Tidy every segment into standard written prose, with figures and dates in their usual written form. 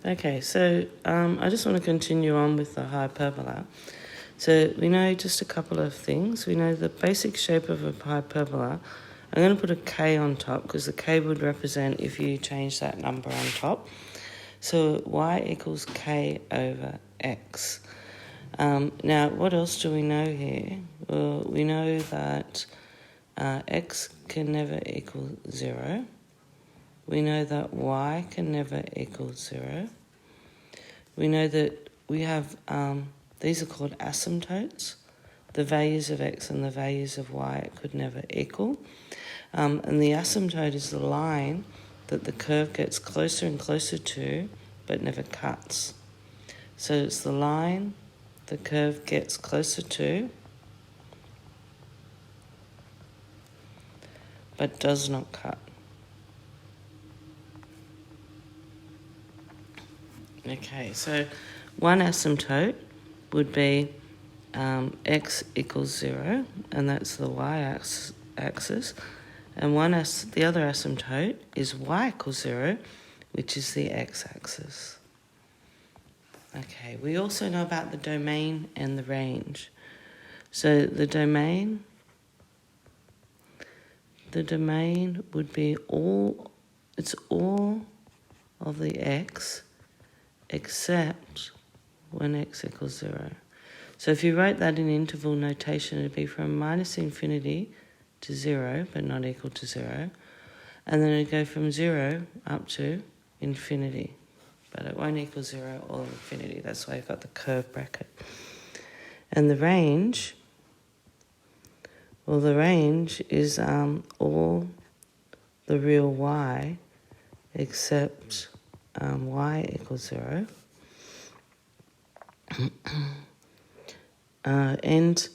Okay, so I just want to continue on with the hyperbola. So we know just a couple of things. We know the basic shape of a hyperbola. I'm going to put a K on top because the K would represent if you change that number on top. So y equals K over X. Now, what else do we know here? Well, we know that X can never equal 0. We know that y can never equal 0. We know that we have, these are called asymptotes. The values of x and the values of y could never equal. And the asymptote is the line that the curve gets closer and closer to, but never cuts. So it's the line the curve gets closer to, but does not cut. Okay, so one asymptote would be x equals 0, and that's the y-axis. And the other asymptote is y equals 0, which is the x-axis. Okay, we also know about the domain and the range. So the domain would be all of the x except when x equals 0. So if you wrote that in interval notation, it would be from minus infinity to 0, but not equal to 0. And then it would go from 0 up to infinity. But it won't equal 0 or infinity. That's why you've got the curve bracket. And the range, well, the range is all the real y except y equals 0. And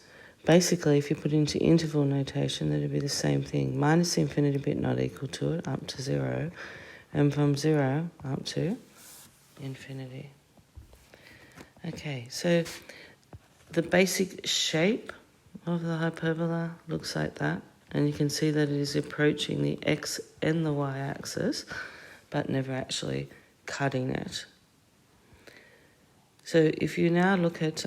basically, if you put into interval notation, that would be the same thing. Minus infinity bit not equal to it, up to 0. And from 0 up to infinity. Okay, so the basic shape of the hyperbola looks like that. And you can see that it is approaching the x and the y-axis, but never actually cutting it. So if you now look at